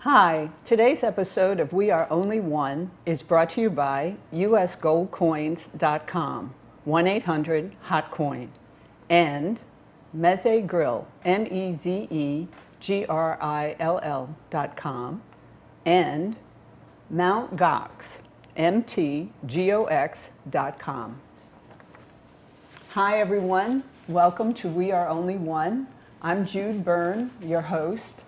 Hi, today's episode of We Are Only One is brought to you by usgoldcoins.com, 1-800-HOT-COIN, and Meze Grill, MEZEGRILL.com, and Mount Gox, MTGOX.com. Hi everyone, welcome to We Are Only One. I'm Jude Byrne, your host.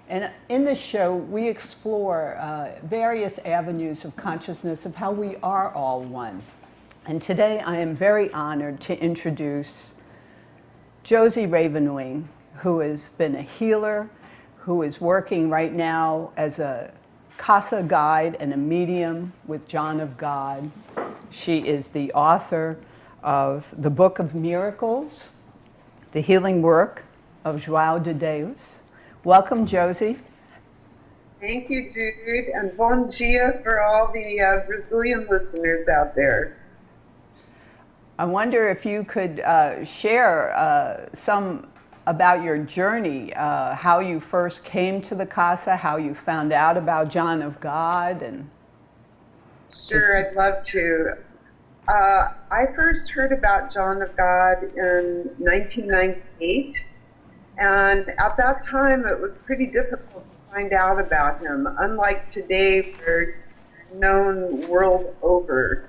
And in this show, we explore various avenues of consciousness of how we are all one. And today I am very honored to introduce Josie Ravenwing, who has been a healer, who is working right now as a Casa Guide and a medium with John of God. She is the author of the Book of Miracles, the healing work of João de Deus. Welcome, Josie. Thank you, Jude, and bom dia for all the Brazilian listeners out there. I wonder if you could share some about your journey, how you first came to the Casa, how you found out about John of God, and Sure, I'd love to. I first heard about John of God in 1998. And at that time, it was pretty difficult to find out about him, unlike today, where he's known world over.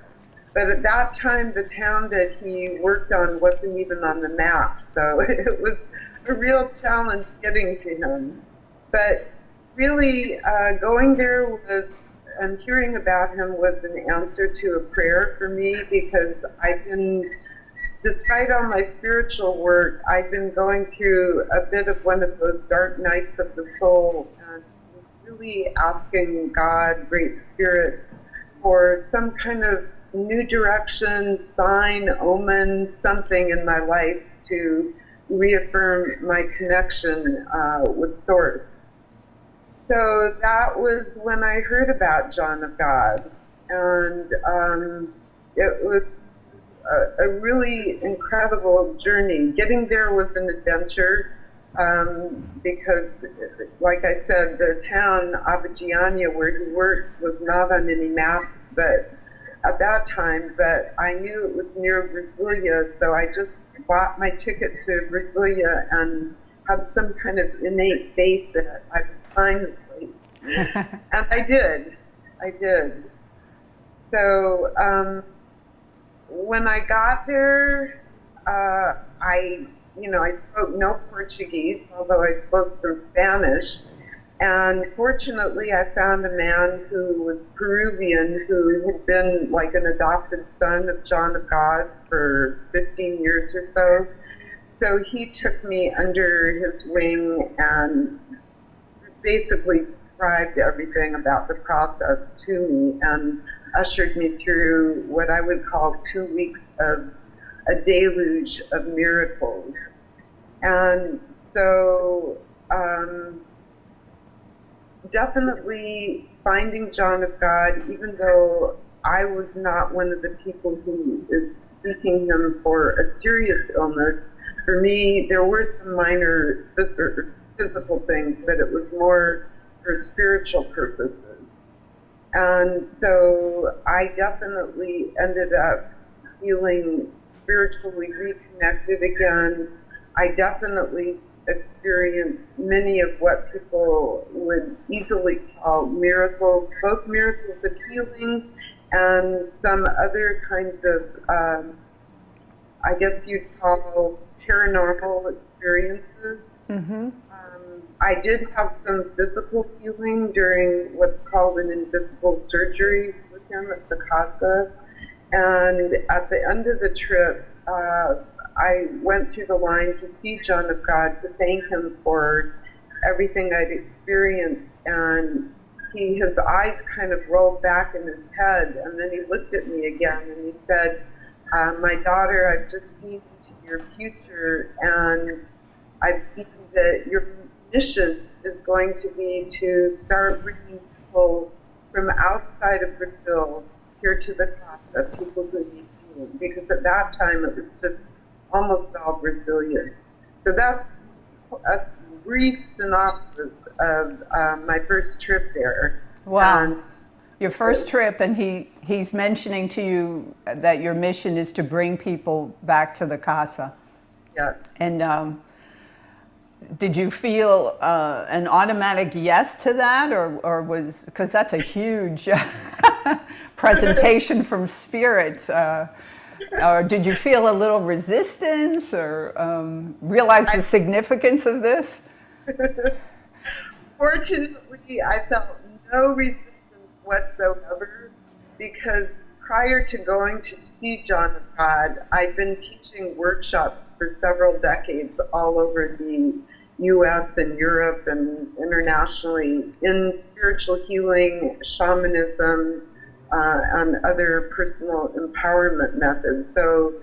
But at that time, the town that he worked on wasn't even on the map, so it was a real challenge getting to him. But really, going there was, and hearing about him was an answer to a prayer for me, because despite all my spiritual work, I've been going through a bit of one of those dark nights of the soul, and really asking God, Great Spirit, for some kind of new direction, sign, omen, something in my life to reaffirm my connection with Source. So that was when I heard about John of God, and it was a really incredible journey. Getting there was an adventure because, like I said, the town, Abadiânia, where he worked, was not on any maps at that time, but I knew it was near Brasilia, so I just bought my ticket to Brasilia and had some kind of innate faith that I would find the place. And I did. So, when I got there, I spoke no Portuguese, although I spoke some Spanish. And fortunately, I found a man who was Peruvian, who had been like an adopted son of John of God for 15 years or so. So he took me under his wing and basically described everything about the process to me and ushered me through what I would call 2 weeks of a deluge of miracles. And so definitely finding John of God, even though I was not one of the people who is seeking him for a serious illness, for me there were some minor physical things, but it was more for spiritual purposes. And so I definitely ended up feeling spiritually reconnected again. I definitely experienced many of what people would easily call miracles, both miracles of healing and some other kinds of, I guess you'd call paranormal experiences. Mm-hmm. I did have some physical healing during what's called an invisible surgery with him at the Casa. And at the end of the trip, I went through the line to see John of God, to thank him for everything I'd experienced. And his eyes kind of rolled back in his head, and then he looked at me again and he said, my daughter, I've just seen into your future, and I've seen that your mission is going to be to start bringing people from outside of Brazil here to the Casa, people who need healing, because at that time it was just almost all Brazilian. So that's brief synopsis of my first trip there. Wow. And your first trip, and he's mentioning to you that your mission is to bring people back to the Casa. yeah. And did you feel an automatic yes to that, or was, because that's a huge presentation from spirit, or did you feel a little resistance, or realize the significance of this? Fortunately, I felt no resistance whatsoever, because prior to going to see John of God, I'd been teaching workshops for several decades all over the U.S. and Europe and internationally in spiritual healing, shamanism, and other personal empowerment methods. So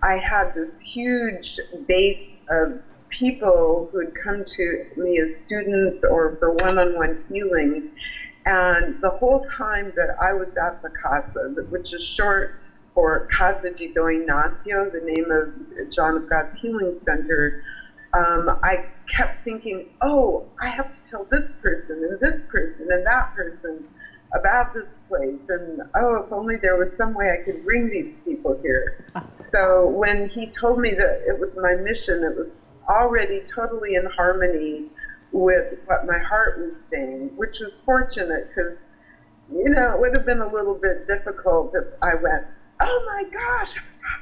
I had this huge base of people who had come to me as students or for one-on-one healing. And the whole time that I was at the Casa, which is short for Casa Guide Josie, the name of John of God's Healing Center, I kept thinking, oh, I have to tell this person and this person and that person about this place. And oh, if only there was some way I could bring these people here. So when he told me that it was my mission, it was already totally in harmony with what my heart was saying, which was fortunate, because, you know, it would have been a little bit difficult if I went, oh my gosh,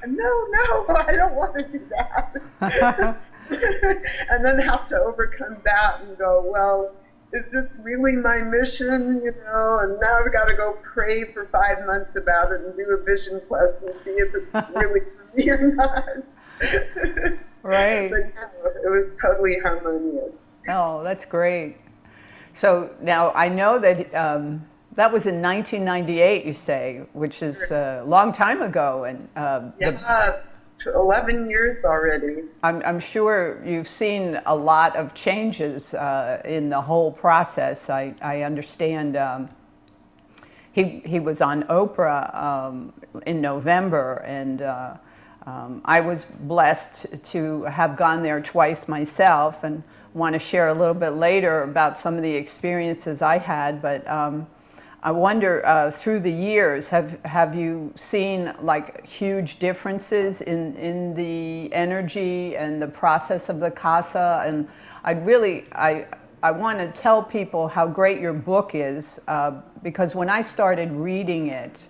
no, I don't want to do that. And then have to overcome that and go, well, is this really my mission, you know? And now I've got to go pray for 5 months about it and do a vision quest and see if it's really for me or not. Right. But no, it was totally harmonious. Oh, that's great. So now I know that that was in 1998, you say, which is a long time ago. And yeah, 11 years already. I'm sure you've seen a lot of changes in the whole process. I understand he was on Oprah in November, and I was blessed to have gone there twice myself, and want to share a little bit later about some of the experiences I had. But I wonder, through the years, have you seen like huge differences in the energy and the process of the Casa? And I want to tell people how great your book is, because when I started reading it,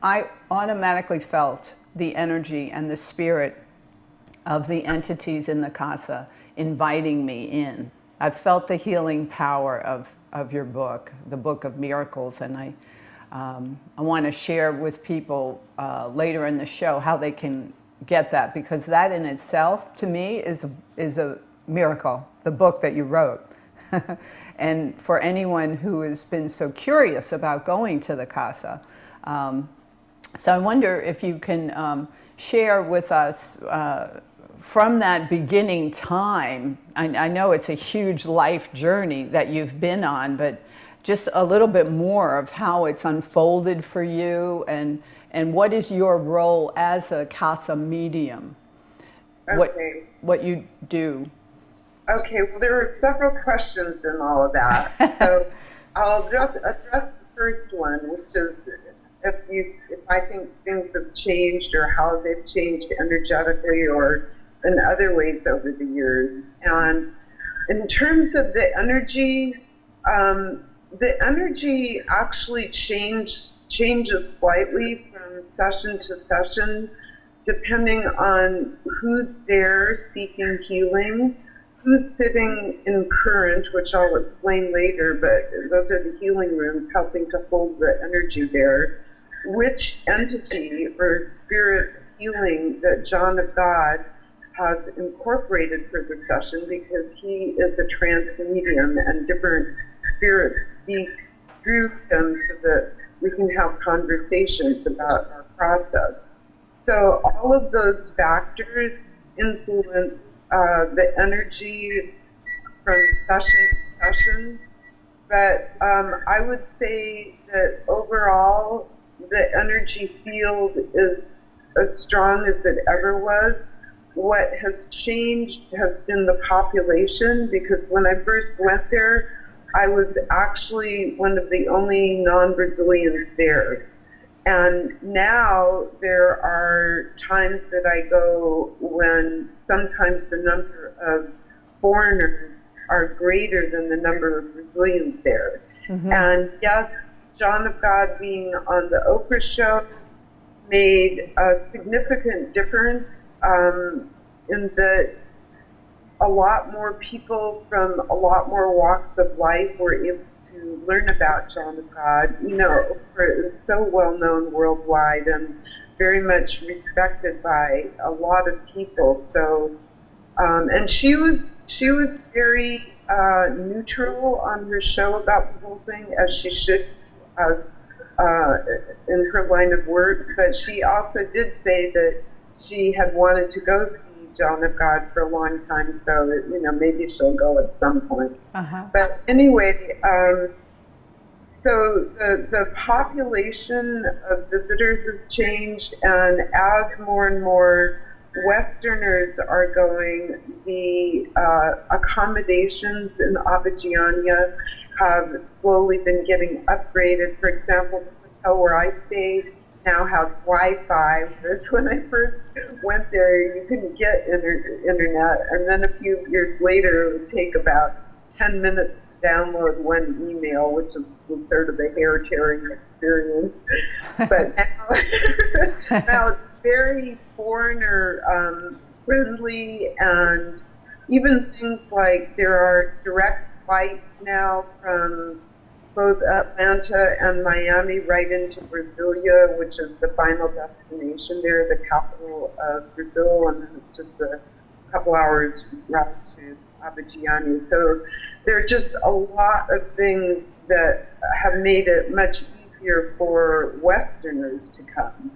I automatically felt the energy and the spirit of the entities in the Casa inviting me in. I've felt the healing power of your book, the Book of Miracles, and I want to share with people later in the show how they can get that, because that in itself, to me, is a miracle, the book that you wrote. And for anyone who has been so curious about going to the Casa. So I wonder if you can share with us from that beginning time. I know it's a huge life journey that you've been on, but just a little bit more of how it's unfolded for you, and what is your role as a Casa medium? Okay. What you do. Okay, well, there are several questions in all of that. So I'll just address the first one, which is if I think things have changed or how they've changed energetically or in other ways over the years. And in terms of the energy actually changes slightly from session to session, depending on who's there seeking healing, who's sitting in current, which I'll explain later, but those are the healing rooms helping to hold the energy there, which entity or spirit healing that John of God has incorporated for the session, because he is a trance medium and different spirits speak through him so that we can have conversations about our process. So all of those factors influence the energy from session to session. But I would say that overall, the energy field is as strong as it ever was. what has changed has been the population, because when I first went there, I was actually one of the only non-Brazilians there. And now there are times that I go when sometimes the number of foreigners are greater than the number of Brazilians there. Mm-hmm. And yes, John of God being on the Oprah show made a significant difference in that a lot more people from a lot more walks of life were able to learn about John of God. You know, Oprah is so well known worldwide and very much respected by a lot of people. So, and she was very neutral on her show about the whole thing, as she should in her line of work. But she also did say that she had wanted to go see John of God for a long time, so you know, maybe she'll go at some point. Uh-huh. But anyway, so the population of visitors has changed, and as more and more Westerners are going, the accommodations in Abadiânia have slowly been getting upgraded. For example, the hotel where I stayed now has Wi-Fi, whereas when I first went there, you couldn't get internet, and then a few years later, it would take about 10 minutes to download one email, which was sort of a hair-tearing experience. But now it's very foreigner friendly, and even things like there are direct flights now from both Atlanta and Miami right into Brasilia, which is the final destination there, the capital of Brazil, and then it's just a couple hours route to Abadiânia. So there are just a lot of things that have made it much easier for Westerners to come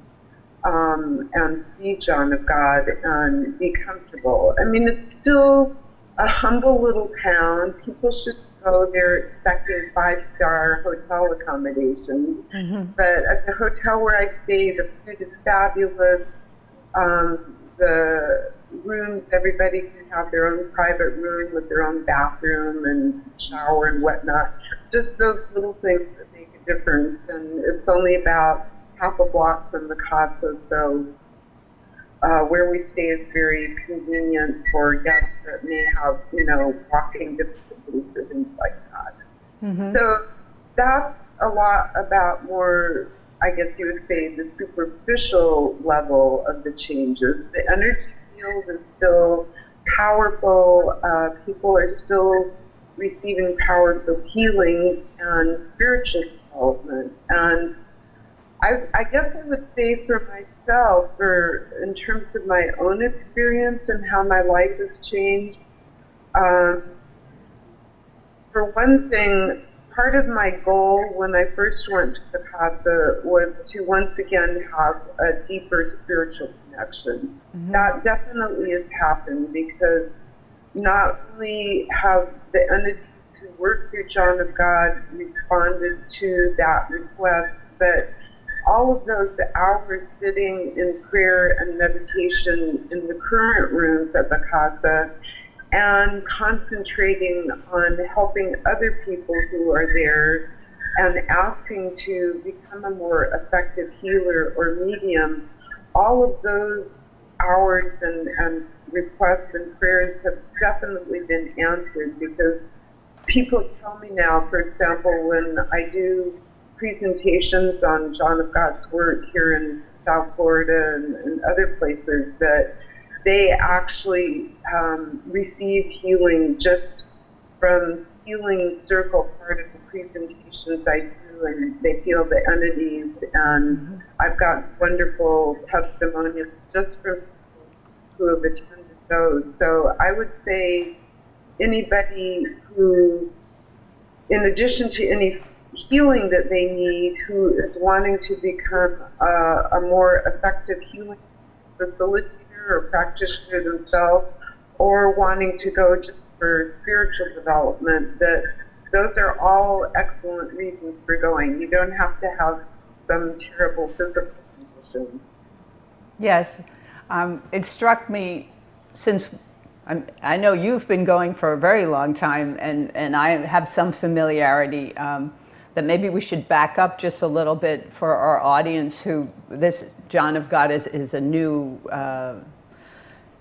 and see John of God and be comfortable. I mean, it's still a humble little town. People should go there expecting 5-star hotel accommodations. Mm-hmm. But at the hotel where I stay, the food is fabulous. The rooms, everybody can have their own private room with their own bathroom and shower and whatnot. Just those little things that make a difference. And it's only about half a block from the Casa, so where we stay is very convenient for guests that may have, you know, walking difficulties or things like that. Mm-hmm. So that's a lot about more, I guess you would say, the superficial level of the changes. The energy field is still powerful. People are still receiving powerful healing and spiritual development. And I guess I would say for myself, in terms of my own experience and how my life has changed, for one thing, part of my goal when I first went to the Casa was to once again have a deeper spiritual connection. Mm-hmm. That definitely has happened, because not only have the entities who work through John of God responded to that request, but all of those hours sitting in prayer and meditation in the current rooms at the Casa and concentrating on helping other people who are there and asking to become a more effective healer or medium, all of those hours and requests and prayers have definitely been answered, because people tell me now, for example, when I do presentations on John of God's work here in South Florida and other places, that they actually receive healing just from healing circle part of the presentations I do, and they feel the entities, and mm-hmm. I've got wonderful testimonials just from people who have attended those. So I would say anybody who, in addition to any healing that they need, who is wanting to become a more effective healing facilitator or practitioner themselves, or wanting to go just for spiritual development, that those are all excellent reasons for going. You don't have to have some terrible physical condition. Yes, it struck me since I know you've been going for a very long time, and I have some familiarity, that maybe we should back up just a little bit for our audience who this John of God is a new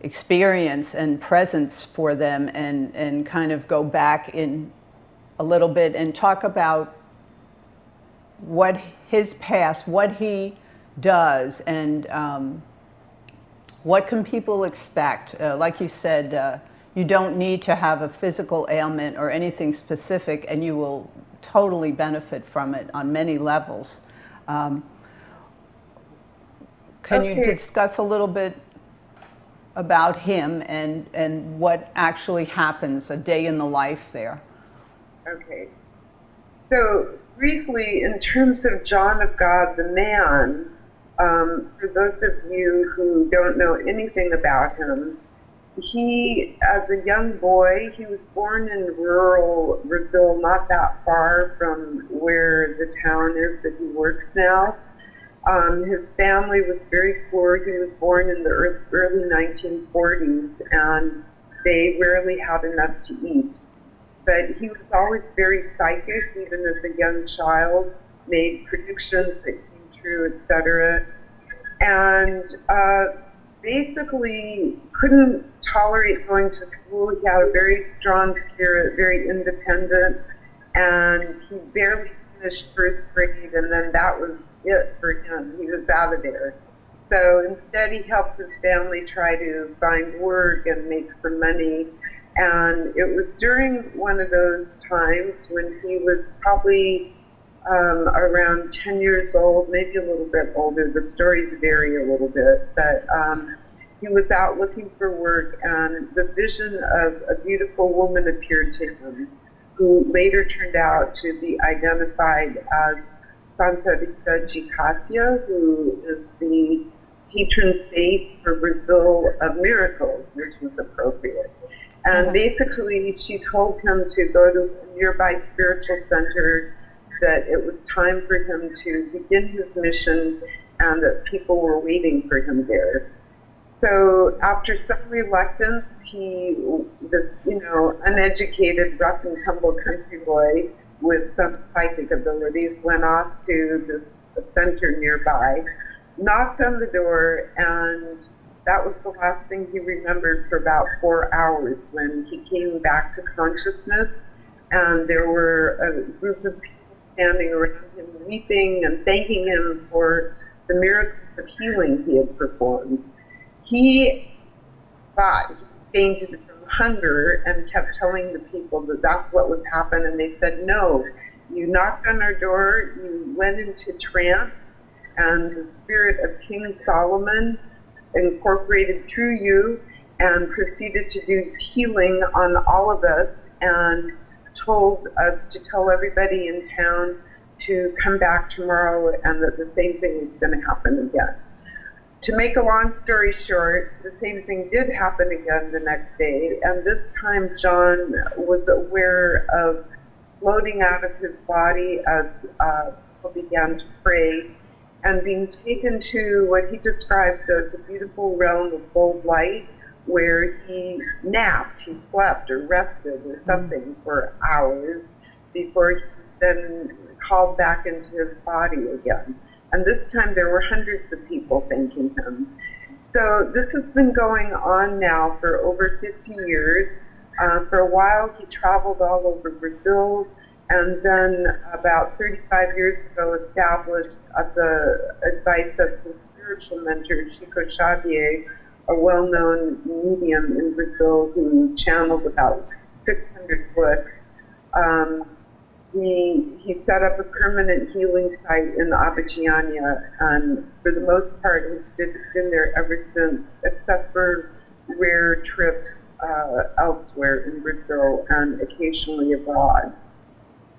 experience and presence for them, and kind of go back in a little bit and talk about what his past, what he does, and what can people expect? Like you said, you don't need to have a physical ailment or anything specific, and you will totally benefit from it on many levels. Can you discuss a little bit about him and what actually happens, a day in the life there? Okay. So briefly, in terms of John of God, the man, for those of you who don't know anything about him, he, as a young boy, he was born in rural Brazil, not that far from where the town is that he works now. His family was very poor. He was born in the early 1940s, and they rarely had enough to eat. But he was always very psychic, even as a young child, made predictions that came true, etc. And basically couldn't tolerate going to school. He had a very strong spirit, very independent, and he barely finished first grade, and then that was it for him. He was out of there. So instead he helped his family try to find work and make some money. And it was during one of those times when he was probably around 10 years old, maybe a little bit older. The stories vary a little bit, but he was out looking for work, and the vision of a beautiful woman appeared to him, who later turned out to be identified as Santa Rita de Cássia, who is the patron saint for Brazil of miracles, which was appropriate. And basically, she told him to go to a nearby spiritual center, that it was time for him to begin his mission, and that people were waiting for him there. So after some reluctance, he, this, uneducated, rough and tumble country boy with some psychic abilities, went off to this center nearby, knocked on the door, and that was the last thing he remembered for about 4 hours, when he came back to consciousness, and there were a group of people standing around him, weeping and thanking him for the miracles of healing he had performed. He thought he fainted from hunger and kept telling the people that that's what would happen, and they said, no, you knocked on our door, you went into trance, and the spirit of King Solomon incorporated through you and proceeded to do healing on all of us, and told us to tell everybody in town to come back tomorrow, and that the same thing was going to happen again. To make a long story short, the same thing did happen again the next day, and this time John was aware of floating out of his body as people began to pray, and being taken to what he described as a beautiful realm of gold light, where he napped, he slept or rested or something for hours before he was then called back into his body again. And this time there were hundreds of people thanking him. So this has been going on now for over 50 years. For a while he traveled all over Brazil, and then about 35 years ago established, at the advice of his spiritual mentor, Chico Xavier, a well-known medium in Brazil who channeled about 600 books. He set up a permanent healing site in Abadiânia, and for the most part it's been there ever since, except for rare trips elsewhere in Brazil and occasionally abroad.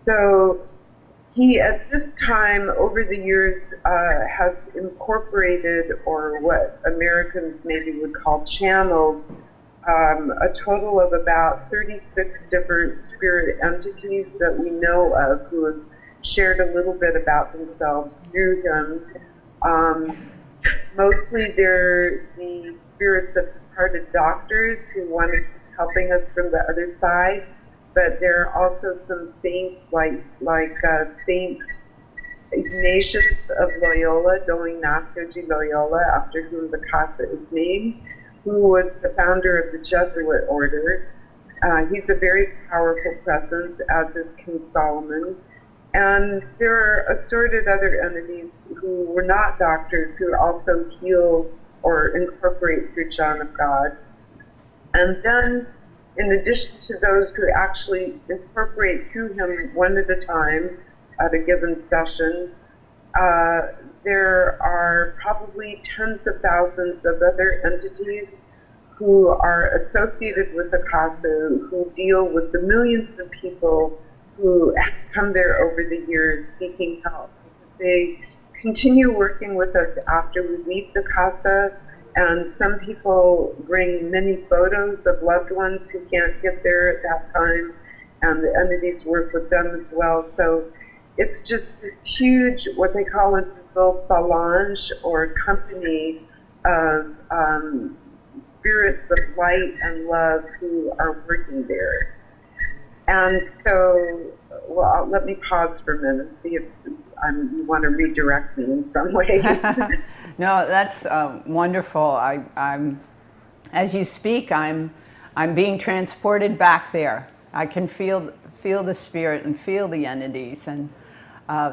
So he, at this time, over the years, has incorporated, or what Americans maybe would call channeled, a total of about 36 different spirit entities that we know of, who have shared a little bit about themselves through him. Mostly they're the spirits of kind-hearted doctors who want to keep helping us from the other side, but there are also some saints like Saint Ignatius of Loyola, Don Ignacio de Loyola, after whom the Casa is named, who was the founder of the Jesuit order. He's a very powerful presence, as is King Solomon. And there are assorted other entities who were not doctors who also heal or incorporate through John of God. And then, in addition to those who actually incorporate through him one at a time at a given session, there are probably tens of thousands of other entities who are associated with the Casa, who deal with the millions of people who have come there over the years seeking help. They continue working with us after we leave the Casa, and some people bring many photos of loved ones who can't get there at that time, and the entities work with them as well. So it's just this huge, what they call a little phalange or company of spirits of light and love who are working there. And so, well, let me pause for a minute and see if you want to redirect me in some way. No, that's wonderful. I'm, as you speak, I'm being transported back there. I can feel the spirit and feel the entities. And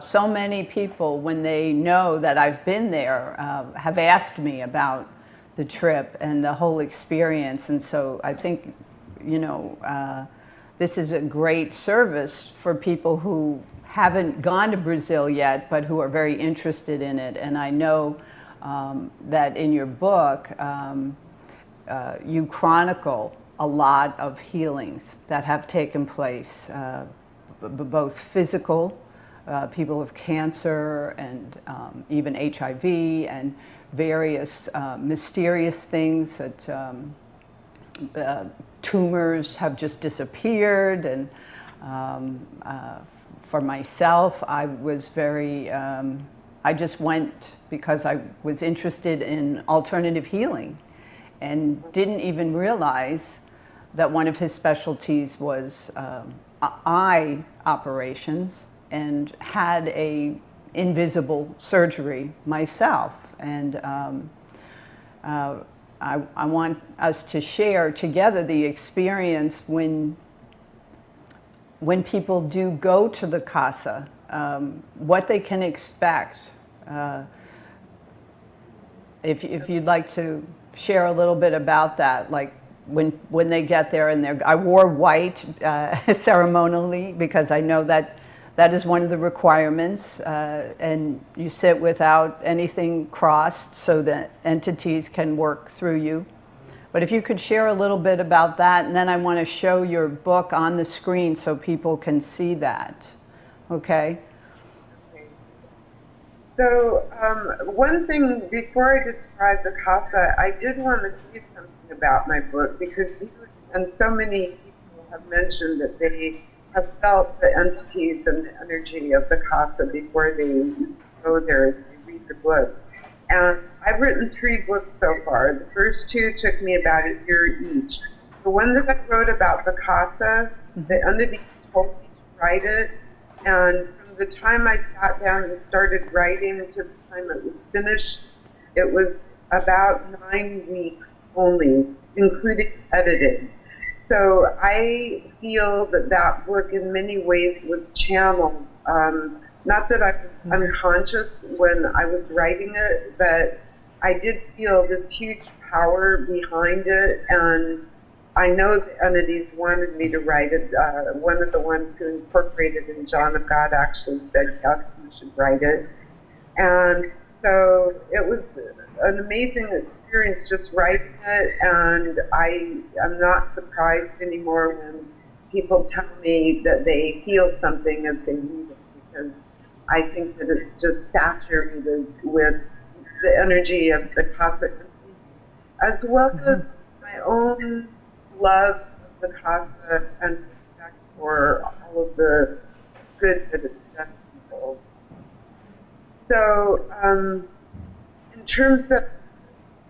so many people, when they know that I've been there, have asked me about the trip and the whole experience. And so I think, this is a great service for people who haven't gone to Brazil yet, but who are very interested in it. And I know that in your book, you chronicle a lot of healings that have taken place, both physical, people with cancer and even HIV and various mysterious things that tumors have just disappeared. And for myself, I was very, I just went because I was interested in alternative healing and didn't even realize that one of his specialties was eye operations, and had a invisible surgery myself. And I want us to share together the experience when people do go to the Casa, what they can expect. If you'd like to share a little bit about that, like when they get there, and I wore white ceremonially because I know that is one of the requirements, and you sit without anything crossed so that entities can work through you. But if you could share a little bit about that, and then I want to show your book on the screen so people can see that. Okay? So one thing, before I describe the Casa, I did want to say something about my book, because you and so many people have mentioned that they have felt the entities and the energy of the Casa before they go there and they read the book. And I've written 3 books so far. The first 2 took me about a year each. The one that I wrote about the Casa, the entities told me to write it, and from the time I sat down and started writing to the time it was finished, it was about 9 weeks only, including editing. So I feel that book in many ways was channeled. Not that I was unconscious when I was writing it, but I did feel this huge power behind it, and I know the entities wanted me to write it. One of the ones who incorporated in John of God actually said, yes, you should write it. And so it was an amazing experience just writing it, and I am not surprised anymore when people tell me that they feel something as they read it, because I think that it's just saturated with the energy of the Casa, as well as my own love of the Casa and respect for all of the good that it's done to people. So, in terms of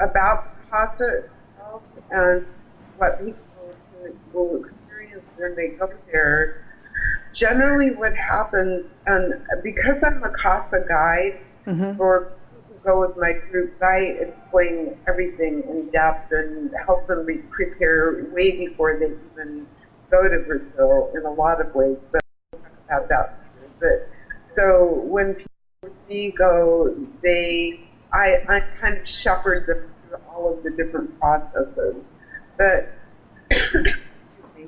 about the Casa itself, themselves and what people will experience when they go there. Generally what happens, and because I'm a Casa Guide, for people who go with my groups, I explain everything in depth and help them prepare way before they even go to Brazil in a lot of ways, but we'll talk about that later. But so when people with me go, I kind of shepherd them through all of the different processes. But, excuse me,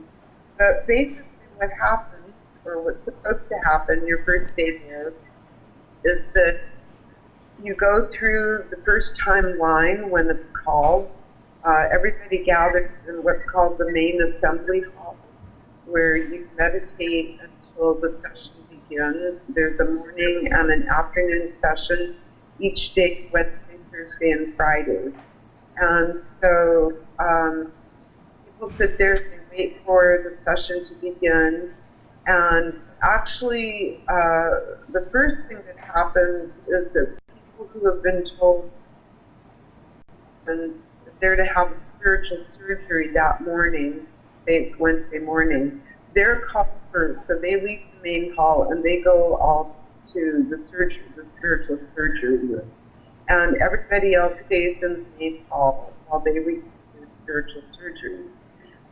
but basically what happens, or what's supposed to happen your first day there, is that you go through the first time line when it's called. Everybody gathers in what's called the main assembly hall, where you meditate until the session begins. There's a morning and an afternoon session each day, Wednesday, Thursday, and Friday. And so people sit there and wait for the session to begin. And actually, the first thing that happens is that people who have been told and they're to have a spiritual surgery that morning, Wednesday morning, they're called first. So they leave the main hall and they go all to the spiritual surgery room. And everybody else stays in the main hall while they receive their spiritual surgery.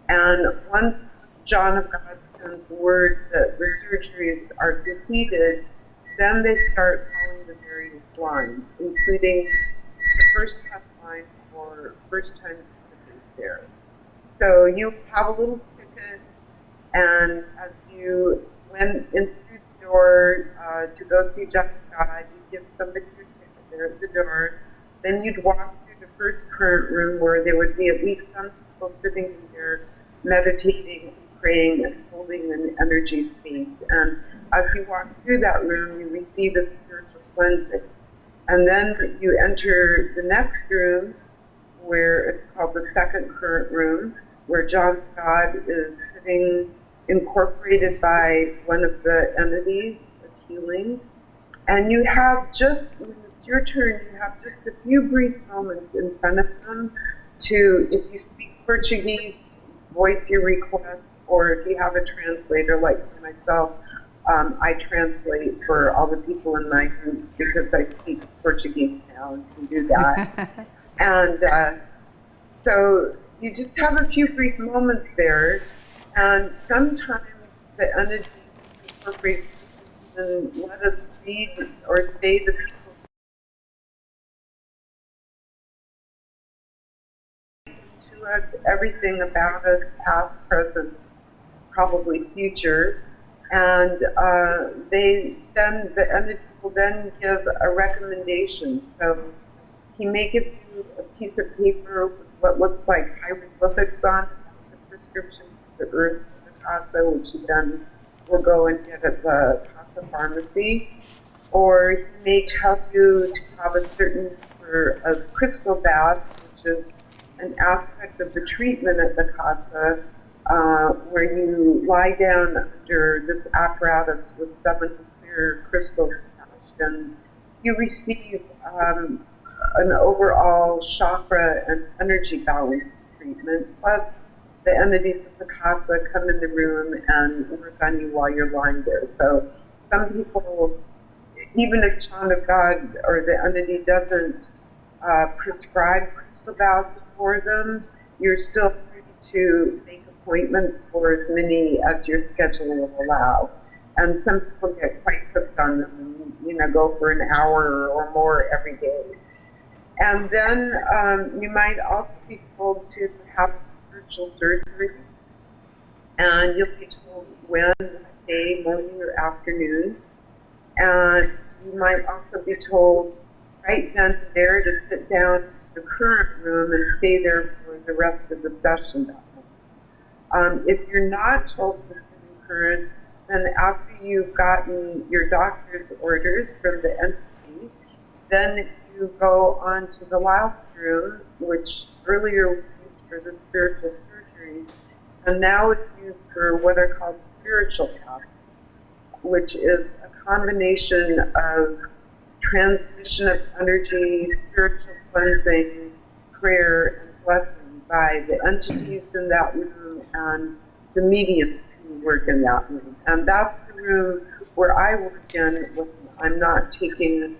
And once John of God sends word that the surgeries are completed, then they start calling the various lines, including the first test line for first-time visitors there. So you have a little ticket, and as you went in through the door to go see John of God, you give somebody your ticket there at the door. Then you'd walk through the first current room where there would be at least some people sitting in there meditating, praying, and holding an energy space. And as you walk through that room, you receive a spiritual cleansing. And then you enter the next room, where it's called the second current room, where John God is sitting incorporated by one of the entities of healing. And you have just, when it's your turn, you have just a few brief moments in front of them to, if you speak Portuguese, voice your request, or if you have a translator like myself, I translate for all the people in my groups because I speak Portuguese now and can do that. And so you just have a few brief moments there, and sometimes the energy incorporates and let us read or say to people to us everything about us, past, present, probably future. And the energy will then give a recommendation. So he may give you a piece of paper with what looks like hieroglyphics on the prescription for the earth for the casa, which you then will go and get at the casa pharmacy. Or he may tell you to have a certain number of crystal baths, which is an aspect of the treatment at the casa, where you lie down under this apparatus with 7 clear crystals attached, and you receive an overall chakra and energy balance treatment, plus the entities of the casa come in the room and work on you while you're lying there. So some people, even if John of God or the entity doesn't prescribe crystal baths for them, you're still free to make appointments for as many as your schedule will allow. And some people get quite hooked on them and, go for an hour or more every day. And then you might also be told to have spiritual surgery, and you'll be told when, what day, morning or afternoon. And you might also be told right then and there to sit down in the current room and stay there for the rest of the session that morning. If you're not told to sit in current, then after you've gotten your doctor's orders from the entity, then you go on to the last room, which earlier was used for the spiritual surgery, and now it's used for what are called spiritual tasks, which is a combination of transmission of energy, spiritual cleansing, prayer, and blessing by by the entities in that room and the mediums who work in that room. And that's the room where I work in when I'm not taking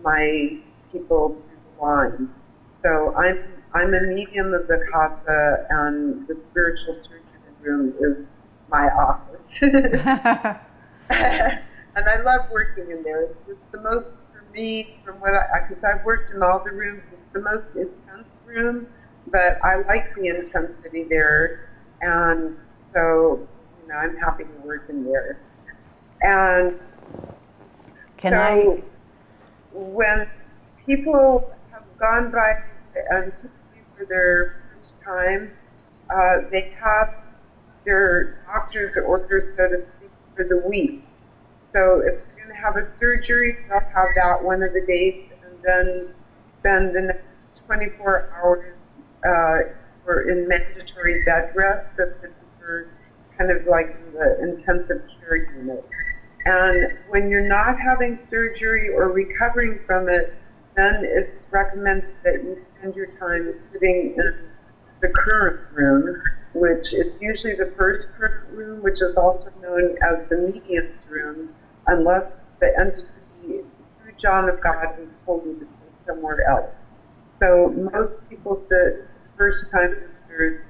my people through the line. So I'm a medium of the casa, and the spiritual surgery room is my office. And I love working in there. It's the most, for me, from what because I've worked in all the rooms, it's the most intense room, but I like the intensity there. And so, I'm happy to work in there. And when people have gone by and typically for their first time, they have their doctor's orders, so to speak, for the week. So if they're going to have a surgery, they'll have that one of the days, and then spend the next 24 hours in mandatory bed rest. That's for kind of like in the intensive care unit. And when you're not having surgery or recovering from it, then it's recommended that you spend your time sitting in the current room, which is usually the first current room, which is also known as the medium's room, unless the entity through John of God has told you to go somewhere else. So most people sit first time visitors,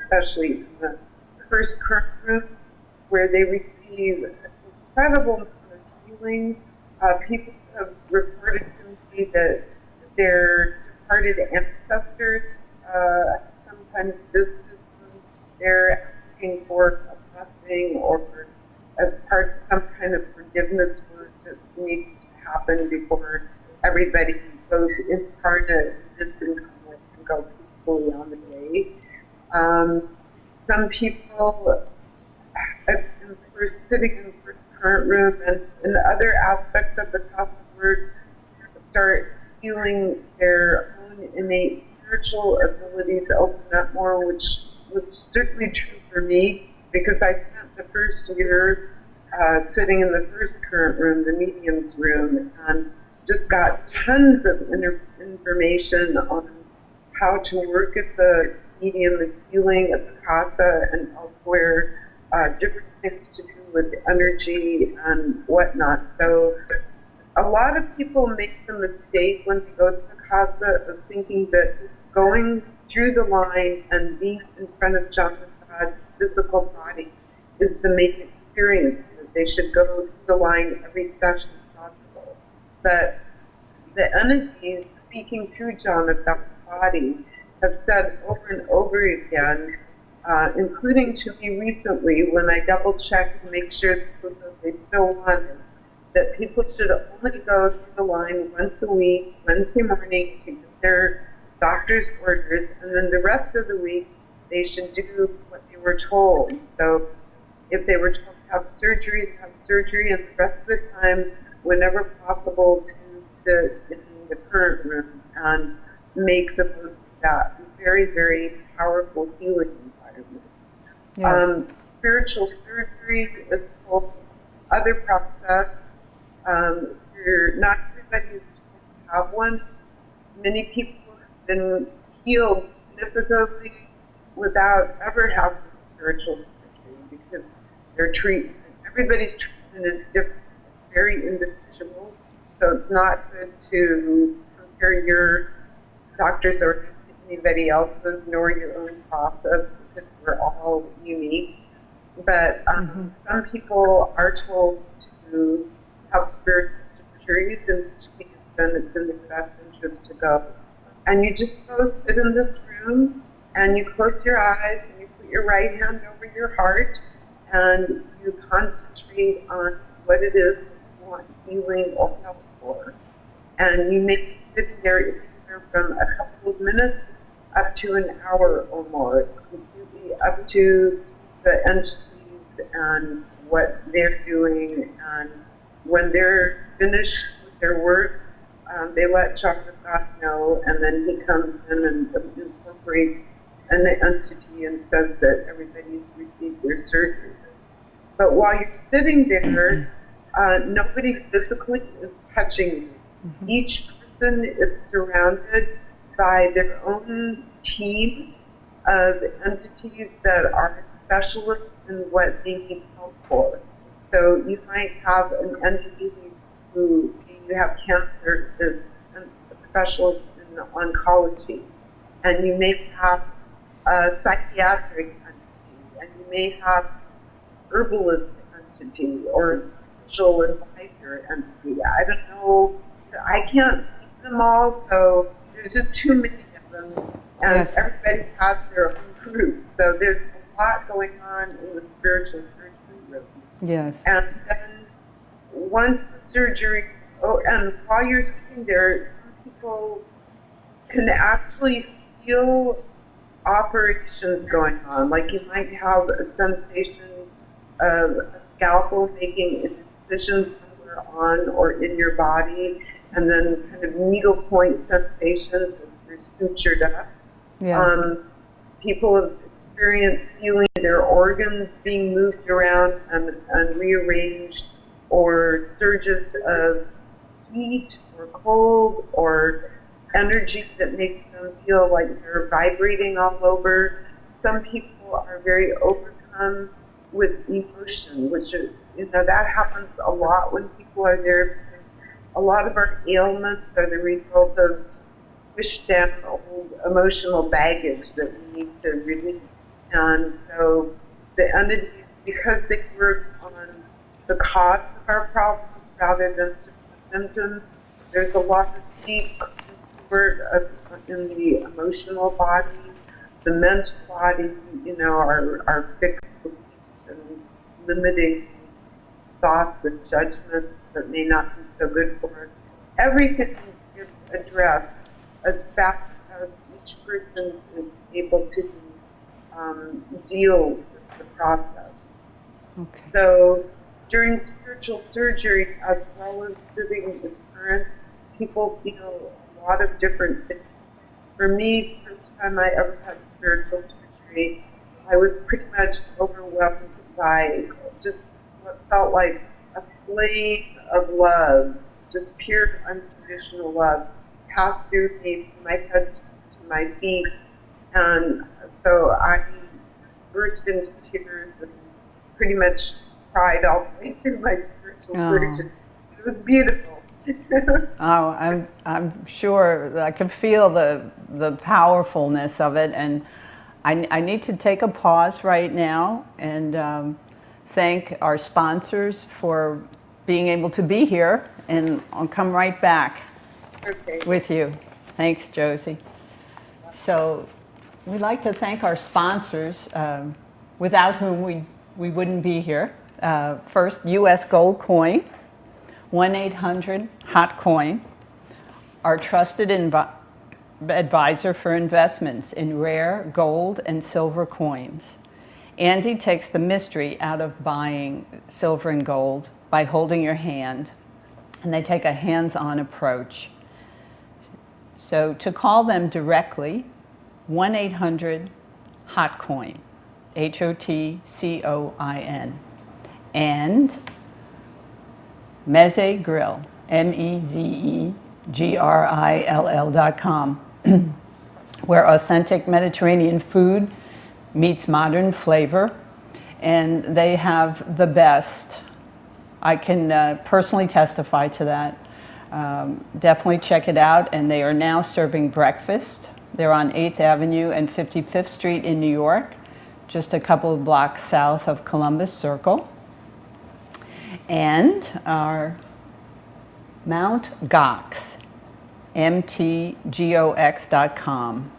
especially in the first current room, where they receive incredible amount of healing. People have reported to me that their departed ancestors sometimes visit them. They're asking for a blessing or as part of some kind of forgiveness work that needs to happen before everybody goes incarnate and disincarnate and go peacefully on the day. Some people are sitting in the first current room, and in other aspects of the Casa work start feeling their own innate spiritual abilities open up more, which was certainly true for me, because I spent the first year sitting in the first current room, the medium's room, and just got tons of information on how to work at the medium and healing at the Casa and elsewhere, different things to do with energy and whatnot. So a lot of people make the mistake when they go to the Casa of thinking that going through the line and being in front of John of God's physical body is the main experience. That they should go through the line every session possible. But the entities speaking through John of God's body have said over and over again, including to me recently when I double-checked to make sure this was what they still wanted, that people should only go through the line once a week, Wednesday morning, to get their doctor's orders, and then the rest of the week they should do what they were told. So if they were told to have surgery, and the rest of the time, whenever possible, to sit in the current room and make the most of that very, very powerful healing environment. Yes. Spiritual surgery is a whole other process. Not everybody is supposed to have one. Many people have been healed significantly without ever having spiritual surgery because their treatment, everybody's treatment is different, very individual. So it's not good to compare your doctor's orders to anybody else's, nor your own process, because we're all unique. But some people are told to have spiritual surgeries, and then it's in the best interest to go. And you just go sit in this room, and you close your eyes, and you put your right hand over your heart, and you concentrate on what it is that you want healing or help for. And you may sit there from a couple of minutes up to an hour or more. It's completely up to the entities and what they're doing. And when they're finished with their work, they let John of God know, and then he comes in and incorporates an entity and says that everybody's received their surgery. But while you're sitting there, nobody physically is touching you. Each person is surrounded by their own team of entities that are specialists in what they need help for. So you might have an entity who you have cancer is a specialist in oncology, and you may have a psychiatric entity, and you may have herbalist entity or spiritual advisor entity. I don't know. I can't see them all, so there's just too many of them, and Yes. everybody has their own group. So there's a lot going on in the spiritual surgery room. Yes. And then once the surgery, and while you're sitting there, some people can actually feel operations going on. Like you might have a sensation of a scalpel making a incision somewhere on or in your body, and then kind of needle point sensations as you're sutured up. Yes. People have experienced feeling their organs being moved around and rearranged, or surges of heat or cold or energy that makes them feel like they're vibrating all over. Some people are very overcome with emotion, which is, that happens a lot when people are there. A lot of our ailments are the result of squished down old emotional baggage that we need to release. And so the entities, because they work on the cause of our problems rather than just the symptoms, there's a lot of deep work in the emotional body, the mental body, our fixed beliefs and limiting thoughts and judgments that may not be so good for us. Everything is addressed as fast as each person is able to deal with the process. Okay. So during spiritual surgery, as well as sitting with current, people feel a lot of different things. For me, the first time I ever had spiritual surgery, I was pretty much overwhelmed by just what felt like a flame of love, just pure unconditional love, passed through me from my head to my feet. And so I burst into tears and pretty much cried all the way through my spiritual surgery. It was beautiful. Oh, I'm sure that I can feel the powerfulness of it, and I need to take a pause right now and thank our sponsors for being able to be here, and I'll come right back with you. Thanks, Josie. So we'd like to thank our sponsors, without whom we wouldn't be here. First, U.S. Gold Coin, 1-800-HOT-COIN, our trusted advisor for investments in rare gold and silver coins. Andy takes the mystery out of buying silver and gold by holding your hand, and they take a hands-on approach. So to call them directly, 1-800-HOT-COIN, HOTCOIN, and Meze Grill, MEZEGRILL.com, where authentic Mediterranean food meets modern flavor, and they have the best. I can personally testify to that. Definitely check it out, and they are now serving breakfast. They're on 8th Avenue and 55th Street in New York, just a couple of blocks south of Columbus Circle. And our Mount Gox, MTGOX.com.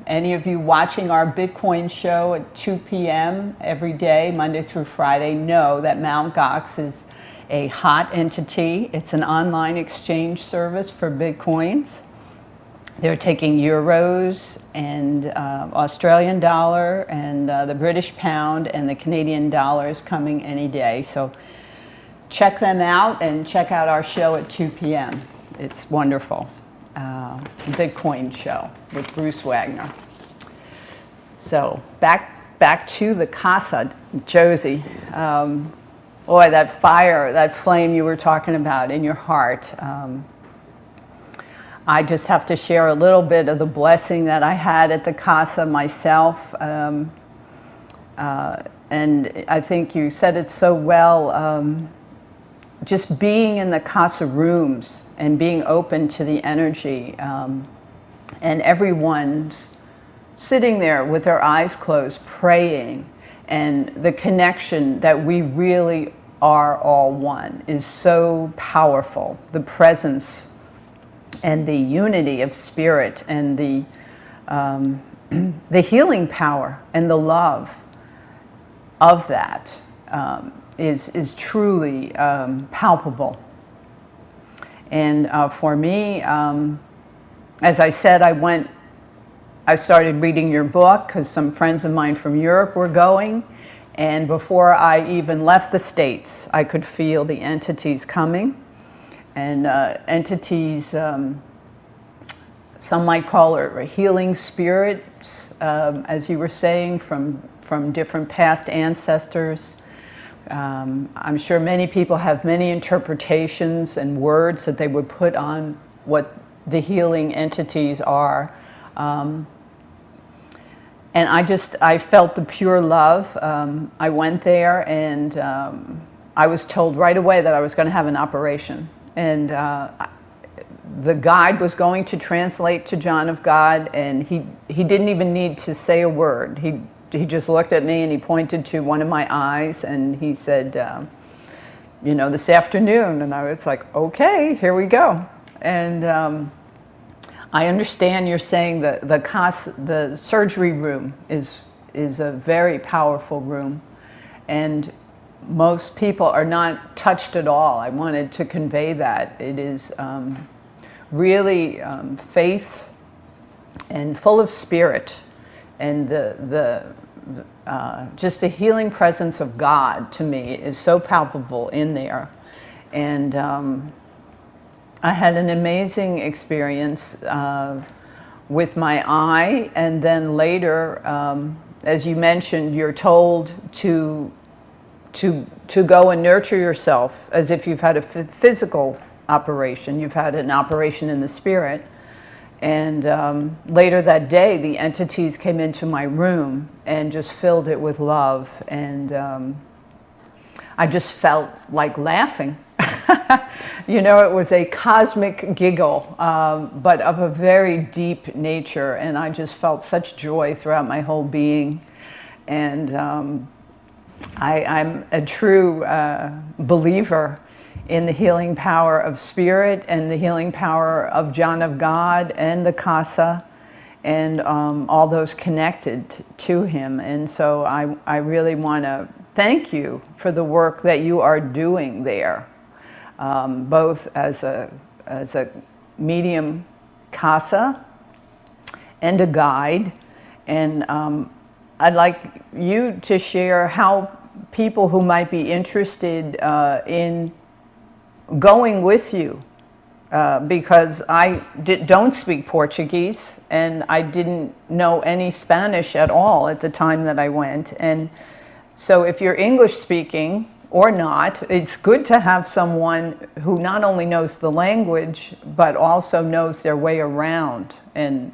Any of you watching our Bitcoin show at 2 p.m. every day, Monday through Friday, know that Mount Gox is a hot entity. It's an online exchange service for Bitcoins. They're taking euros and Australian dollar and the British pound and the Canadian dollar is coming any day. So check them out and check out our show at 2 p.m. It's wonderful. Bitcoin show with Bruce Wagner. So back to the Casa, Josie. Boy, that fire, that flame you were talking about in your heart. I just have to share a little bit of the blessing that I had at the Casa myself. And I think you said it so well, just being in the Casa rooms and being open to the energy, and everyone's sitting there with their eyes closed, praying, and the connection that we really are all one is so powerful. The presence and the unity of spirit and the healing power and the love of that is truly palpable. And for me, as I said, I started reading your book because some friends of mine from Europe were going. And before I even left the States, I could feel the entities coming. And entities, some might call it healing spirits, as you were saying, from different past ancestors. I'm sure many people have many interpretations and words that they would put on what the healing entities are. And I felt the pure love. I went there and I was told right away that I was going to have an operation. And the guide was going to translate to John of God, and he didn't even need to say a word. He just looked at me and he pointed to one of my eyes and he said, this afternoon. And I was like, okay, here we go. And I understand you're saying the surgery room is a very powerful room, and most people are not touched at all. I wanted to convey that. It is really faith and full of spirit, and just the healing presence of God to me is so palpable in there. And I had an amazing experience with my eye, and then later, as you mentioned, you're told to go and nurture yourself as if you've had a physical operation. You've had an operation in the spirit. And later that day, the entities came into my room and just filled it with love. And I just felt like laughing. It was a cosmic giggle, but of a very deep nature. And I just felt such joy throughout my whole being. And I'm a true believer in the healing power of spirit and the healing power of John of God and the Casa and all those connected to him. And so I really want to thank you for the work that you are doing there, both as a medium Casa and a guide. And I'd like you to share how people who might be interested in going with you, because I don't speak Portuguese and I didn't know any Spanish at all at the time that I went. And so if you're English speaking or not, it's good to have someone who not only knows the language but also knows their way around, and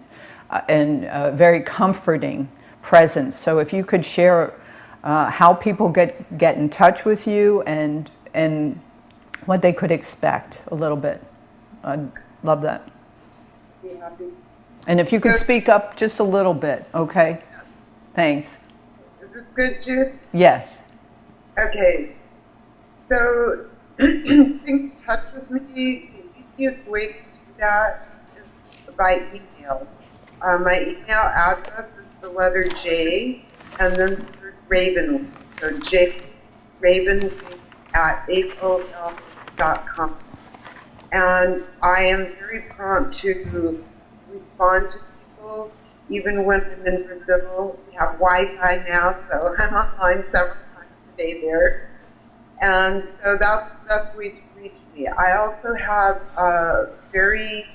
very comforting presence. So if you could share how people get in touch with you and what they could expect a little bit. I'd love that. Be happy. And if you could speak up just a little bit, okay? Thanks. Is this good, Jude? Yes. Okay. So, getting in touch with me, the easiest way to do that is by email. My email address is the letter J and then the word Ravenwing. So J Ravenwing at AOL.com. And I am very prompt to respond to people, even when I'm in Brazil. We have Wi-Fi now, so I'm online several times a day there. And so that's the best way to reach me. I also have a very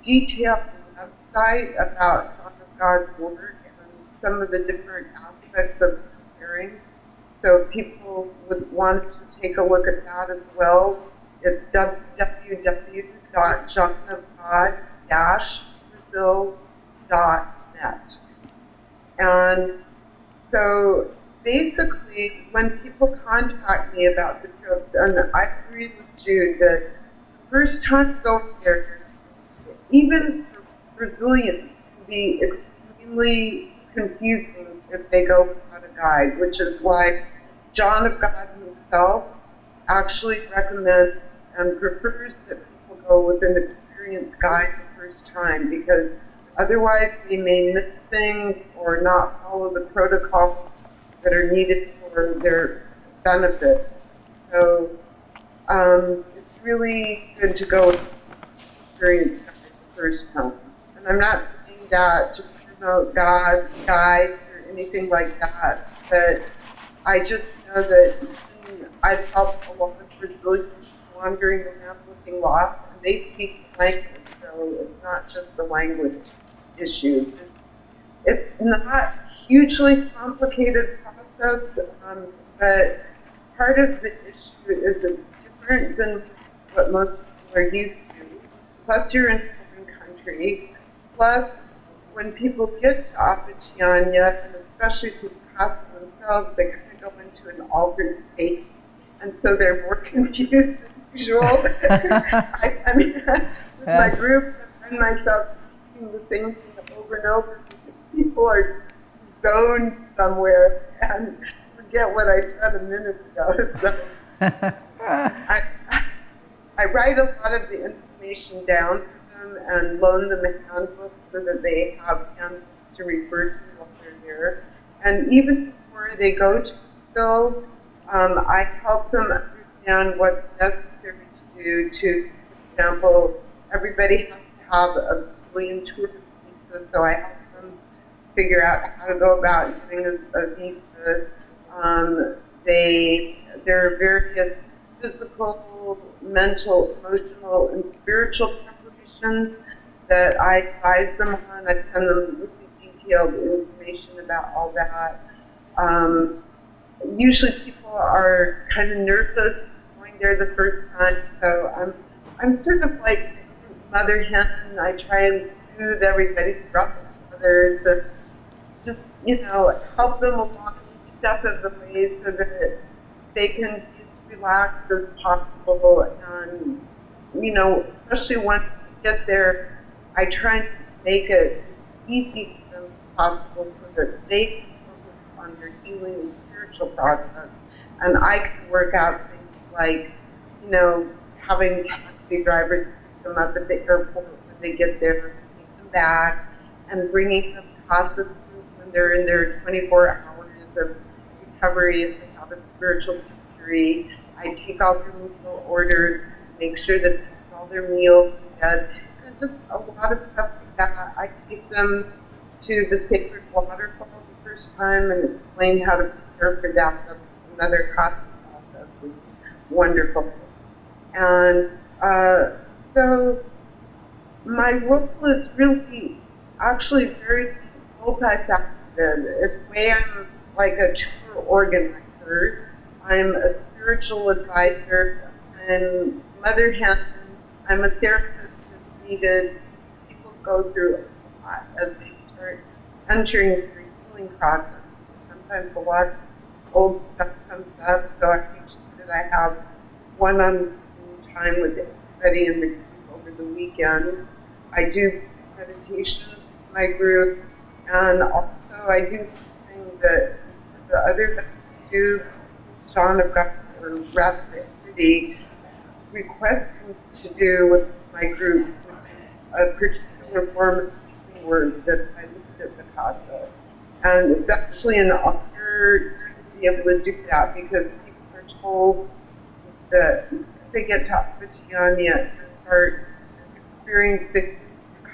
detailed website about Son of God's work and some of the different aspects of preparing. So if people would want to take a look at that as well, it's www.johnofgod, Brazil.net. And so basically, when people contact me about the trips, and I agree with Jude that the first time going there, even for Brazilians, can be extremely confusing if they go without a guide, which is why John of God himself actually recommends and prefers that people go with an experienced guide the first time, because otherwise they may miss things or not follow the protocols that are needed for their benefit. So it's really good to go with an experienced guide the first time. And I'm not saying that to promote God, guides, or anything like that, but I just know that I've helped a lot of Brazilians wandering around looking lost, and they speak language, so it's not just the language issue. It's not a hugely complicated process, but part of the issue is it's different than what most people are used to. Plus, you're in a foreign country. Plus, when people get to Apatianya, and especially to the Casa themselves, they kind of go into an altered state, and so they're more confused than usual. I mean, with my group, I find myself speaking the same thing over and over because people are zoned somewhere and forget what I said a minute ago. So I write a lot of the information down for them and loan them a handbook so that they have handbooks to refer to while they're there. And even before they go to Brazil, I help them understand what's necessary to do. To, for example, everybody has to have a Brazilian tourist visa, so I help them figure out how to go about getting a visa. There are various physical, mental, emotional, and spiritual preparations that I advise them on. I send them really detailed information about all that. Usually people are kind of nervous going there the first time, so I'm sort of like mother hen. I try and soothe everybody's rough mothers, and just, help them along each step of the way so that they can be as relaxed as possible. And, especially once they get there, I try and make it easy for them as possible so that they can focus on their healing and spiritual process. And I can work out things like, having taxi drivers pick them up at the airport when they get there, take them back, and bringing them processes when they're in their 24 hours of recovery if they have a spiritual surgery. I take all their meal orders, make sure that they have all their meals and just a lot of stuff like that. I take them to the sacred waterfall the first time and explain how to prepare for that. That's another process. It's wonderful. And so my role is really actually very multifaceted. It's the way I'm like a tour organizer. I'm a spiritual advisor. I'm mother hen. I'm a therapist that's needed. People go through a lot as they start entering their healing process. Sometimes a lot of old stuff comes up, so I make sure that I have one-on-one time with everybody in the group over the weekend. I do meditation with my group, and also I do something that the other guys do. John of God, or rather the entity, requesting to do with my group a particular form of speaking words that I looked at the Casa. And it's actually an honor to be able to do that because people are told that if they get to Apatianya and start experiencing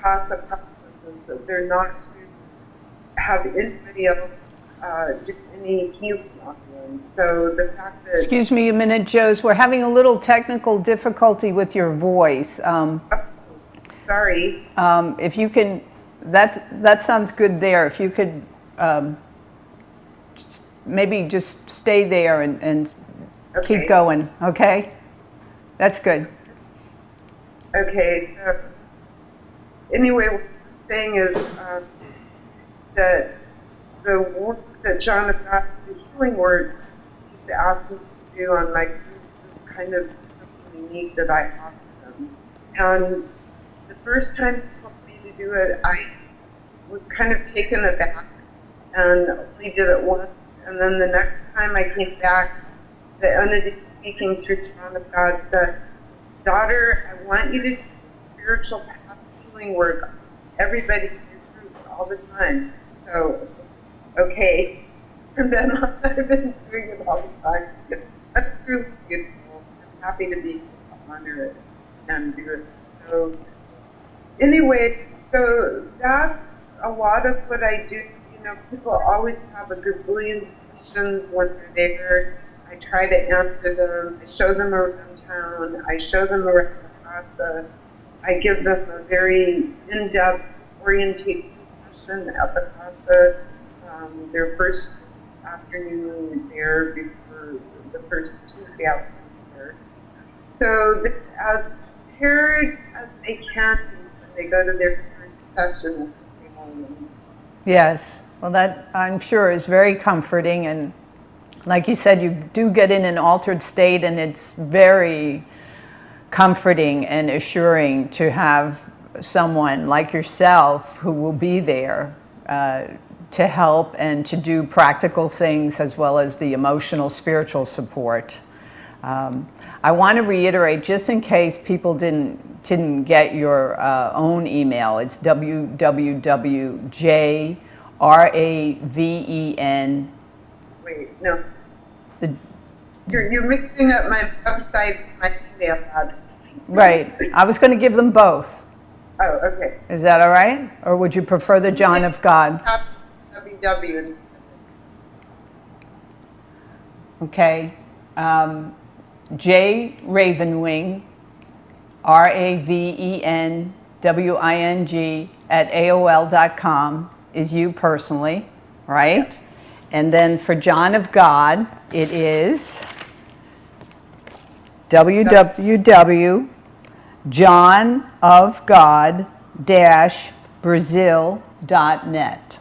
Casa processes, that they're not to have anybody else do any healing on them. So the fact that... Excuse me a minute, Joes. We're having a little technical difficulty with your voice. Sorry. If you can, that sounds good there. If you could maybe just stay there and Okay. keep going, okay? That's good. Okay, so anyway, what I'm saying is that the work that John of God, the healing work, he's asked me to do on my group is kind of something unique that I offer them. And the first time he told me to do it, I was kind of taken aback and only did it once. And then the next time I came back, the entity speaking through John of God said, "Daughter, I want you to do spiritual path healing work. Everybody in your group all the time." So, okay. And then I've been doing it all the time. That's really beautiful. I'm happy to be under it and do it. So, anyway, so that's a lot of what I do. You know, people always have a gazillion questions when they're there. I try to answer them. I show them around town. I show them around the casa. I give them a very in-depth orientation session at the casa. Their first afternoon there before the first Tuesday afternoon there. So as prepared as they can when they go to their first session. Yes, well, that I'm sure is very comforting, and like you said, you do get in an altered state, and it's very comforting and assuring to have someone like yourself who will be there to help and to do practical things as well as the emotional, spiritual support. I want to reiterate, just in case people didn't get your own email, it's www.jraven. Wait, no. You're mixing up my website and my email address. Right. I was going to give them both. Oh, okay. Is that all right? Or would you prefer the John of God? www. Okay. J Ravenwing, RAVENWING at AOL.com is you personally, right? And then for John of God, it is www.johnofgod-brazil.net.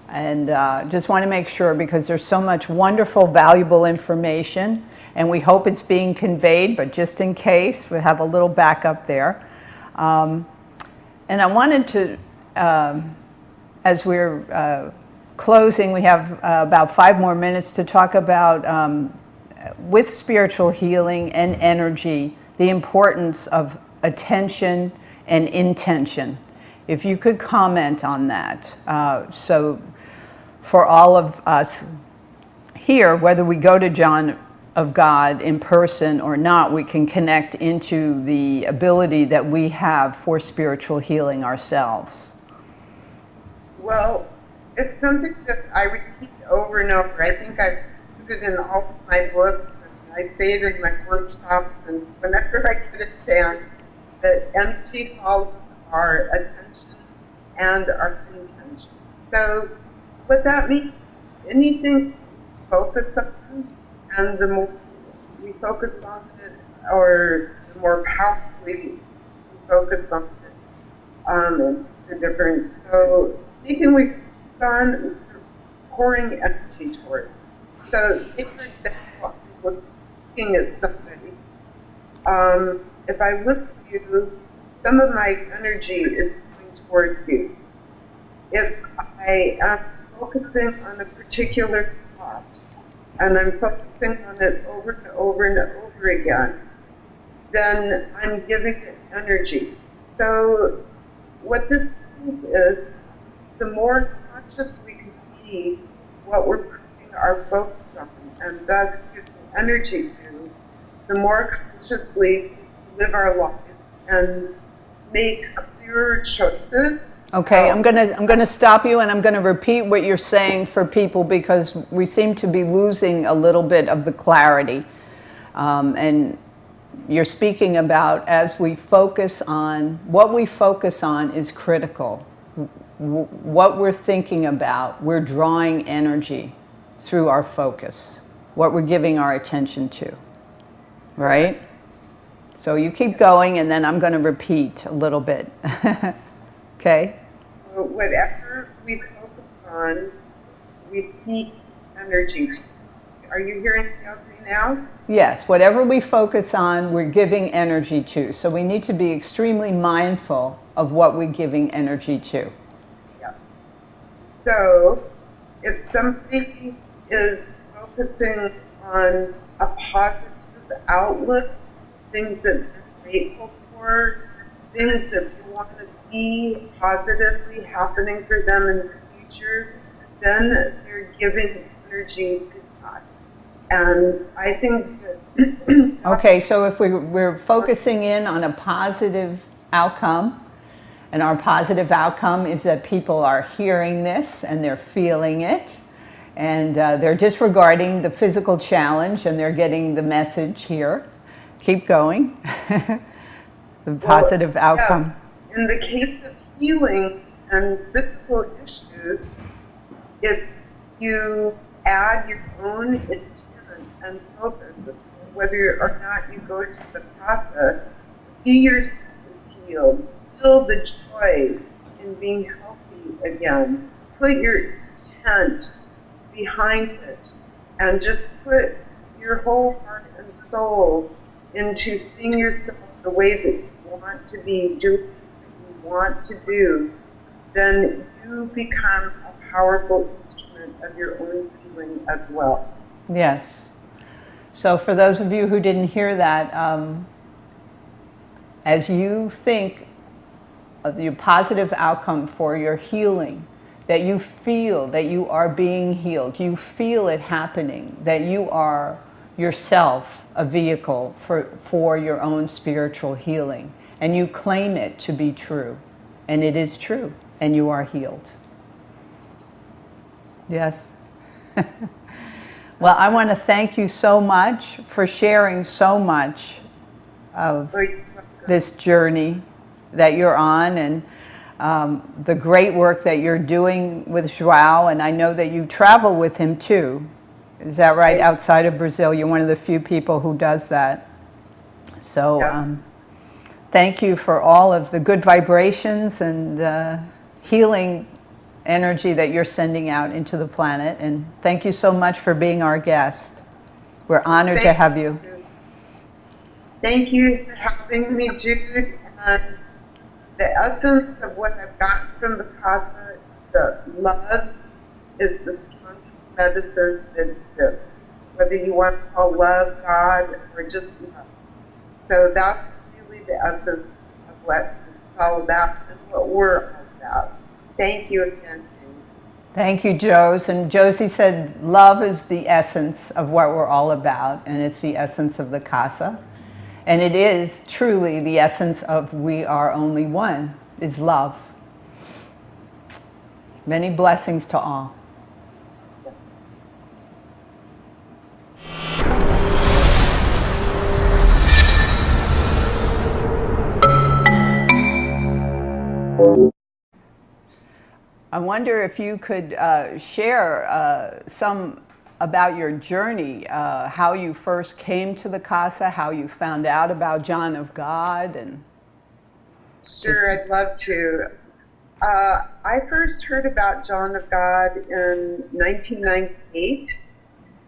And just want to make sure, because there's so much wonderful, valuable information, and we hope it's being conveyed, but just in case, we have a little backup there. And I wanted to, as we're closing, we have about 5 more minutes to talk about, with spiritual healing and energy, the importance of attention and intention. If you could comment on that. So for all of us here, whether we go to John of God in person or not, we can connect into the ability that we have for spiritual healing ourselves. Well, it's something that I repeat over and over. I think I've put it in all of my books, and I say it in my workshops, and whenever I get a chance, that energy follows our attention and our intention. So what that means, anything we focus on, and the more we focus on it, or the more powerfully we focus on it, it's the difference. So anything we focus on, we're pouring energy towards. So if, for example, I was looking at somebody, if I look at you, some of my energy is going towards you. If I am focusing on a particular thought, and I'm focusing on it over and over and over again, then I'm giving it energy. So what this means is, the more conscious we can be what we're putting our focus on, and thus giving energy to, the more consciously we live our lives and make clearer choices. Okay, I'm gonna stop you, and I'm gonna repeat what you're saying for people, because we seem to be losing a little bit of the clarity. And you're speaking about, as we focus on, what we focus on is critical. What we're thinking about, we're drawing energy through our focus, what we're giving our attention to, right? So you keep going, and then I'm going to repeat a little bit. Okay? So whatever we focus on, we seek energy. Are you hearing me okay now? Yes, whatever we focus on, we're giving energy to. So we need to be extremely mindful of what we're giving energy to. Yeah. So if somebody is focusing on a positive outlook, things that they're grateful for, things that they want to see positively happening for them in the future, then they're giving energy to that. And I think that Okay, so if we're focusing in on a positive outcome, and our positive outcome is that people are hearing this and they're feeling it, and they're disregarding the physical challenge and they're getting the message here. Keep going. The positive outcome. Yeah. In the case of healing and physical issues, if you add your own intent and focus, whether or not you go to the process, see yourself as healed, feel the joy in being healthy again, put your intent behind it, and just put your whole heart and soul into seeing yourself the way that you want to be, doing what you want to do, then you become a powerful instrument of your own healing as well. Yes. So for those of you who didn't hear that, as you think of your positive outcome for your healing, that you feel that you are being healed, you feel it happening, that you are yourself a vehicle for your own spiritual healing, and you claim it to be true, and it is true, and you are healed. Yes. Well, I want to thank you so much for sharing so much of this journey that you're on, and the great work that you're doing with João, and I know that you travel with him too. Is that right? Outside of Brazil, you're one of the few people who does that. So thank you for all of the good vibrations and healing energy that you're sending out into the planet. And thank you so much for being our guest. We're honored to have you. Thank you for having me, Jude. And the essence of what I've gotten from the Casa, the love is the strongest medicine that exists. Whether you want to call love God or just love. So that's really the essence of what it's all about and what we're all about. Thank you again. Thank you, Josie. And Josie said love is the essence of what we're all about, and it's the essence of the Casa. And it is truly the essence of we are only one, is love. Many blessings to all. I wonder if you could share some about your journey, how you first came to the Casa, how you found out about John of God, and sure, I'd love to. I first heard about John of God in 1998,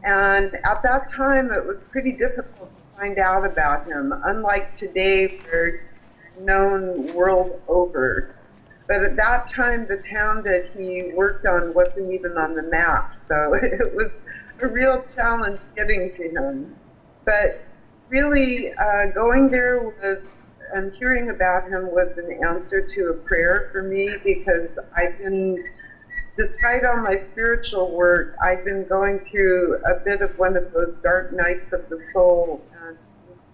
and at that time it was pretty difficult to find out about him, unlike today where he's known world over. But at that time, the town that he worked on wasn't even on the map, so it was a real challenge getting to him. But really, going there was, and hearing about him was an answer to a prayer for me, because I've been, despite all my spiritual work, I've been going through a bit of one of those dark nights of the soul, and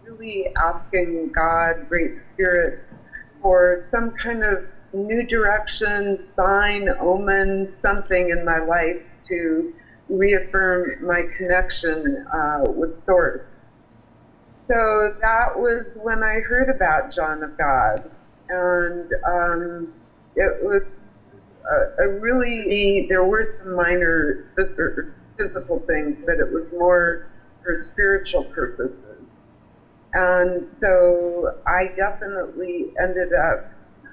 really asking God, Great Spirit, for some kind of new direction, sign, omen, something in my life to reaffirm my connection with Source. So that was when I heard about John of God, and it was a really, there were some minor physical things, but it was more for spiritual purposes. And so I definitely ended up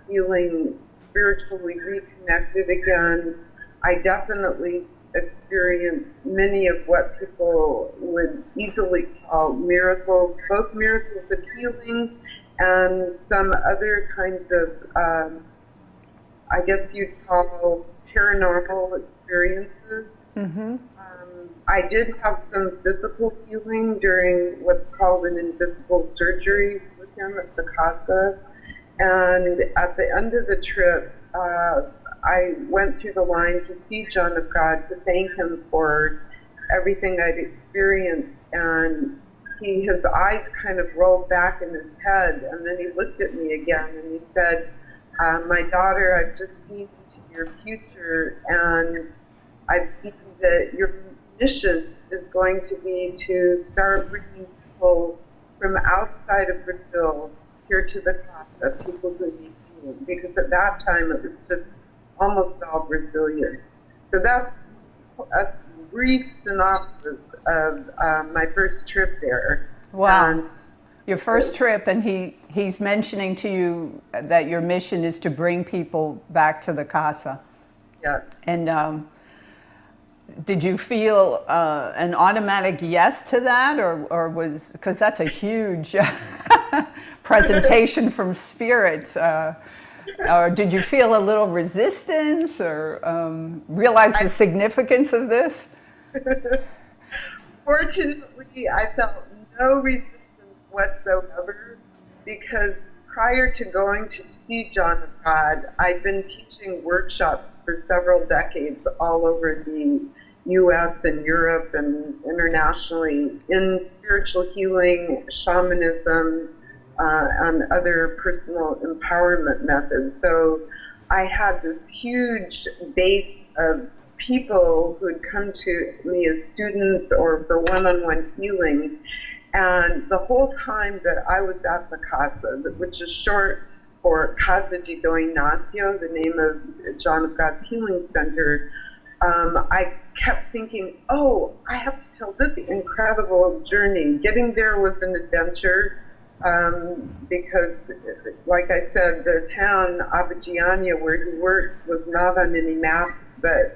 feeling spiritually reconnected again. I definitely experienced many of what people would easily call miracles, both miracles of healing and some other kinds of, I guess you'd call paranormal experiences. Mm-hmm. I did have some physical healing during what's called an invisible surgery with him at the Casa. And at the end of the trip, I went through the line to see John of God to thank him for everything I'd experienced. And his eyes kind of rolled back in his head, and then he looked at me again and he said, my daughter, I've just seen into your future, and I've seen that your mission is going to be to start bringing people from outside of Brazil here to the Casa, people who need healing, because at that time it was just almost all Brazilians. So that's a brief synopsis of my first trip there. Wow. Your first trip, and he's mentioning to you that your mission is to bring people back to the Casa. Yeah. And did you feel an automatic yes to that, or was, because that's a huge presentation from spirit, or did you feel a little resistance, or realize the significance of this? Fortunately, I felt no resistance whatsoever, because prior to going to see John of God, I'd been teaching workshops for several decades all over the U.S. and Europe and internationally in spiritual healing, shamanism, and other personal empowerment methods. So I had this huge base of people who had come to me as students or for one-on-one healing. And the whole time that I was at the Casa, which is short for Casa Guide Josie, the name of John of God's Healing Center, I kept thinking, oh, I have to tell this incredible journey. Getting there was an adventure, because, like I said, the town, Abadiânia, where he worked, was not on any maps, but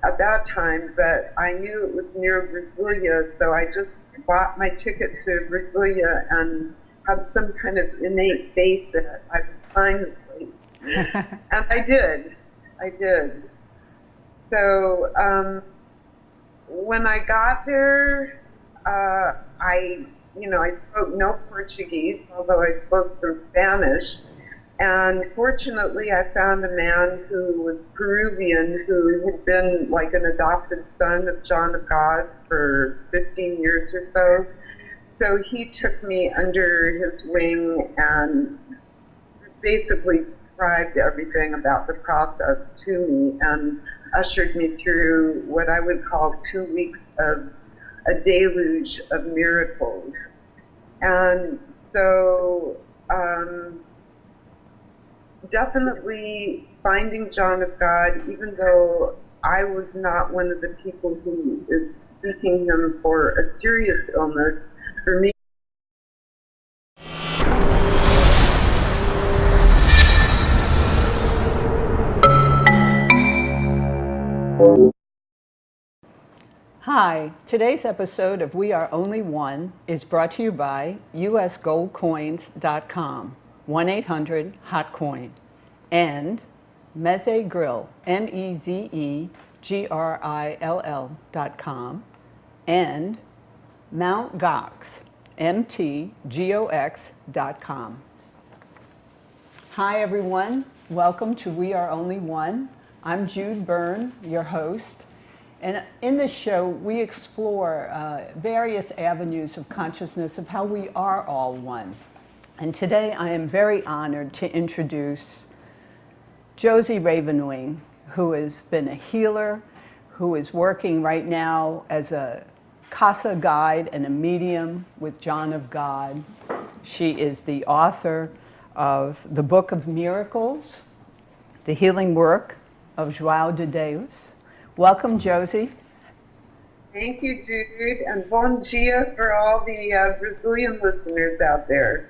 at that time, but I knew it was near Brasilia, so I just bought my ticket to Brasilia and had some kind of innate faith that I would find the place. And I did. So when I got there, I spoke no Portuguese, although I spoke some Spanish. And fortunately, I found a man who was Peruvian, who had been like an adopted son of John of God for 15 years or so. So he took me under his wing and basically described everything about the process to me and ushered me through what I would call 2 weeks of a deluge of miracles. And so, definitely finding John of God, even though I was not one of the people who is seeking him for a serious illness, for me. Hi, today's episode of We Are Only One is brought to you by usgoldcoins.com, 1-800-HOT-COIN, and Meze Grill, MEZEGRILL.com, and Mount Gox, MTGOX.com. Hi everyone, welcome to We Are Only One. I'm Jude Byrne, your host. And in this show, we explore various avenues of consciousness of how we are all one. And today, I am very honored to introduce Josie Ravenwing, who has been a healer, who is working right now as a Casa Guide and a medium with John of God. She is the author of the Book of Miracles, the healing work of João de Deus. Welcome, Josie. Thank you, Jude, and bom dia for all the Brazilian listeners out there.